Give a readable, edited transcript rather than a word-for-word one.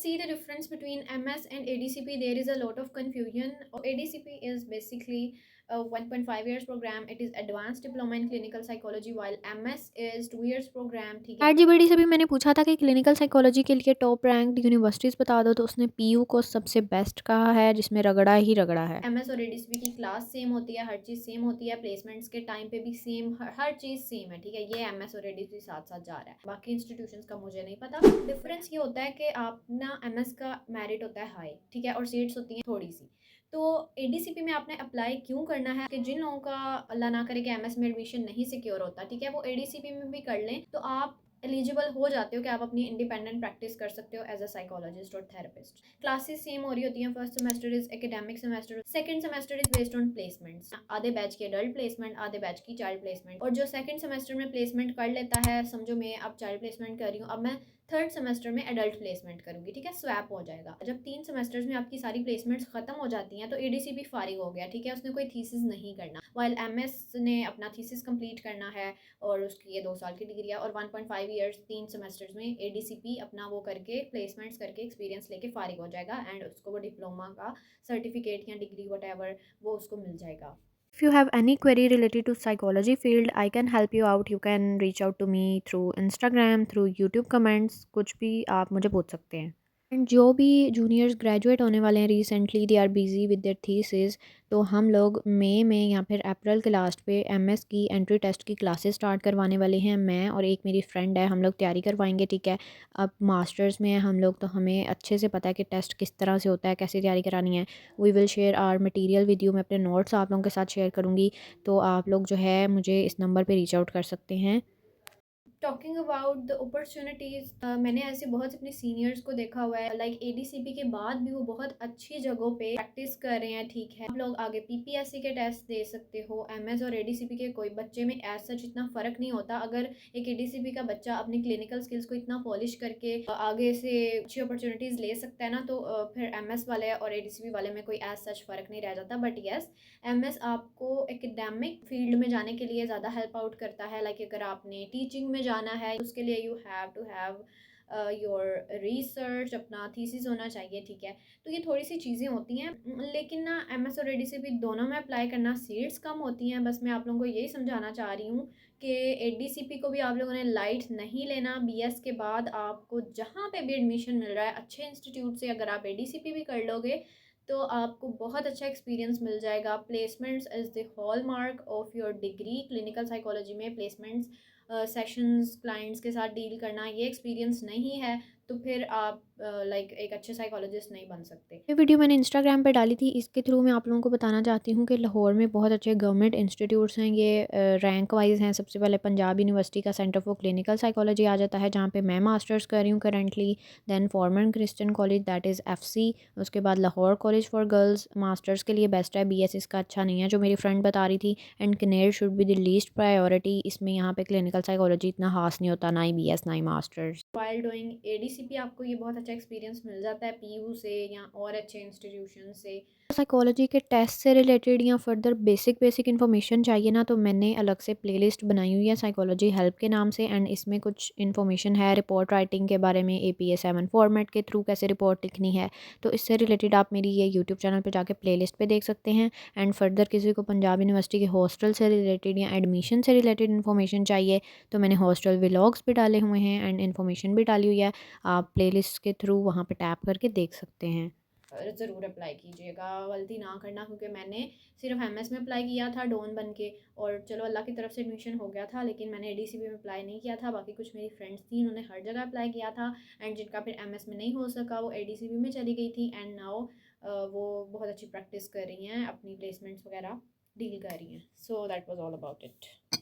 see the difference between MS and ADCP. There is a lot of confusion. ADCP is basically a 1.5 years program. It is advanced diploma in clinical psychology, while MS is 2 years program. ठीक है। ChatGPT से भी मैंने पूछा था कि clinical psychology के लिए टॉप रैंक्ड यूनिवर्सिटीज़ बता दो, तो उसने पीयू को सबसे बेस्ट कहा है, जिसमें रगड़ा ही रगड़ा है। MS और ADCP की क्लास सेम होती है, हर चीज़ सेम होती है, प्लेसमेंट्स के टाइम पे भी सेम, हर चीज़ सेम है। ठीक है, ये MS और ADCP साथ साथ जा रहा है। बाकी इंस्टीट्यूशंस का मुझे नहीं पता। डिफरेंस ये होता है कि आप ना MS का मेरिट होता है हाई, ठीक है, और सीट्स होती हैं थोड़ी सी। तो ADCP में आपने अप्लाई क्यों करना है कि जिन लोगों का अल्लाह ना करे कि MS में एडमिशन नहीं सिक्योर होता, ठीक है, वो ADCP में भी कर लें तो आप एलिजिबल हो जाते हो कि आप अपनी इंडिपेंडेंट प्रैक्टिस कर सकते हो एज अ साइकोलॉजिस्ट और थेरेपिस्ट। क्लासेस सेम हो रही होती हैं। First semester is academic semester, second semester is based on placements. आधे बैच की एडल्ट प्लेसमेंट, आधे बैच की चाइल्ड प्लेसमेंट। और जो सेकंड सेमेस्टर में प्लेसमेंट कर लेता है, समझो मैं अब चाइल्ड प्लेसमेंट कर रही हूँ, अब मैं थर्ड सेमेस्टर में एडल्ट प्लेसमेंट करूंगी, ठीक है, स्वैप हो जाएगा। जब 3 सेमेस्टर्स में आपकी सारी प्लेसमेंट्स खत्म हो जाती हैं तो ADCP फारिग हो गया, ठीक है, उसने कोई थीसिस नहीं करना। वाइल MS ने अपना थीसिस कंप्लीट करना है और उसकी ये 2 साल की डिग्री है, और 1.5 ईयर्स 3 सेमेस्टर्स में ADCP अपना वो करके प्लेसमेंट्स करके एक्सपीरियंस लेके फारिग हो जाएगा, एंड उसको वो डिप्लोमा का सर्टिफिकेट या डिग्री वट वो उसको मिल जाएगा। If you have any query related to psychology field, I can help you out. You can reach out to me through Instagram, through YouTube comments, कुछ भी आप मुझे पूछ सकते हैं। एंड जो भी जूनियर्स ग्रेजुएट होने वाले हैं recently, they are busy with their thesis, तो हम लोग मई में या फिर अप्रैल के लास्ट पे MS की एंट्री टेस्ट की क्लासेस स्टार्ट करवाने वाले हैं। मैं और एक मेरी फ्रेंड है, हम लोग तैयारी करवाएंगे, ठीक है। अब मास्टर्स में हैं हम लोग, तो हमें अच्छे से पता है कि टेस्ट किस तरह से होता है, कैसे तैयारी करानी है। We will share our material with you. मैं अपने नोट्स आप लोगों के साथ शेयर करूँगी, तो आप लोग जो है मुझे इस नंबर पर रीच आउट कर सकते हैं। टॉकिंग अबाउट द अपॉर्चुनिटीज़, मैंने ऐसे बहुत अपने सीनियर्स को देखा हुआ है, लाइक ADCP के बाद भी वो बहुत अच्छी जगहों पे प्रैक्टिस कर रहे हैं, ठीक है। आप लोग आगे PPSC के टेस्ट दे सकते हो। MS और ADCP के कोई बच्चे में एज सच इतना फ़र्क नहीं होता। अगर एक ADCP का बच्चा अपनी क्लिनिकल स्किल्स को इतना पॉलिश करके आगे से अच्छी अपॉर्चुनिटीज़ ले सकता है ना, तो फिर MS वाले और ADCP वाले में कोई एज सच फ़र्क नहीं रह जाता। बट येस, MS आपको एकेडमिक फील्ड में जाने के लिए ज़्यादा हेल्प आउट करता है। लाइक अगर आपने टीचिंग में जाना है, उसके लिए you have to have your research, अपना थीसिस होना चाहिए, ठीक है। तो ये थोड़ी सी चीज़ें होती हैं, लेकिन ना MS और ADCP दोनों में अप्लाई करना, सीट्स कम होती हैं। बस मैं आप लोगों को यही समझाना चाह रही हूँ कि ADCP को भी आप लोगों ने लाइट नहीं लेना। BS के बाद आपको जहाँ पे भी एडमिशन मिल रहा है अच्छे इंस्टीट्यूट से, अगर आप ADCP भी कर लोगे तो आपको बहुत अच्छा एक्सपीरियंस मिल जाएगा। Placements is the hall mark of your degree. Clinical psychology में प्लेसमेंट्स, सेशंस, क्लाइंट्स के साथ डील करना, ये एक्सपीरियंस नहीं है तो फिर आप लाइक एक अच्छे साइकोलॉजिस्ट नहीं बन सकते। ये वीडियो मैंने इंस्टाग्राम पे डाली थी, इसके थ्रू मैं आप लोगों को बताना चाहती हूँ कि लाहौर में बहुत अच्छे गवर्नमेंट इंस्टीट्यूट्स हैं। ये रैंक वाइज हैं। सबसे पहले पंजाब यूनिवर्सिटी का सेंटर फॉर क्लिनिकल साइकोलॉजी आ जाता है, जहाँ पे मैं मास्टर्स कर रही हूँ currently. Then Forman Christian college, that is FC। उसके बाद Lahore college for girls masters के लिए बेस्ट है। BS इसका अच्छा नहीं है, जो मेरी फ्रेंड बता रही थी। एंड किनेर should be the least priority. इसमें यहाँ पे क्लिनिकल साइकोलॉजी इतना खास नहीं होता, ना ही BS ना ही मास्टर्स। वाइल डूइंग ADCP आपको ये बहुत अच्छा एक्सपीरियंस मिल जाता है PU से या और अच्छे इंस्टीट्यूशन से। साइकोलॉजी के टेस्ट से रिलेटेड या फर्दर बेसिक इन्फॉर्मेशन चाहिए ना, तो मैंने अलग से प्लेलिस्ट बनाई हुई है साइकोलॉजी हेल्प के नाम से। एंड इसमें कुछ इन्फॉर्मेशन है रिपोर्ट राइटिंग के बारे में, APA 7 फॉर्मेट के थ्रू कैसे रिपोर्ट लिखनी है। तो इससे रिलेटेड आप मेरी ये यूट्यूब चैनल पे जाके प्लेलिस्ट पे देख सकते हैं। एंड फर्दर किसी को पंजाब यूनिवर्सिटी के हॉस्टल से रिलेटेड या एडमिशन से रिलेटेड इन्फॉर्मेशन चाहिए, तो मैंने हॉस्टल व्लॉग्स भी डाले हुए हैं एंड इन्फॉर्मेशन भी डाली हुई है। आप प्लेलिस्ट के थ्रू वहाँ पर टैप करके देख सकते हैं। ज़रूर अप्लाई कीजिएगा, गलती ना करना, क्योंकि मैंने सिर्फ MS में अप्लाई किया था डॉन बन के, और चलो अल्लाह की तरफ से एडमिशन हो गया था, लेकिन मैंने ADCP में अप्लाई नहीं किया था। बाकी कुछ मेरी फ्रेंड्स थी, उन्होंने हर जगह अप्लाई किया था, एंड जिनका फिर MS में नहीं हो सका वो ADCP में चली गई थी, एंड नाउ वो बहुत अच्छी प्रैक्टिस कर रही हैं, अपनी प्लेसमेंट्स वगैरह डील कर रही हैं। So that was all about it.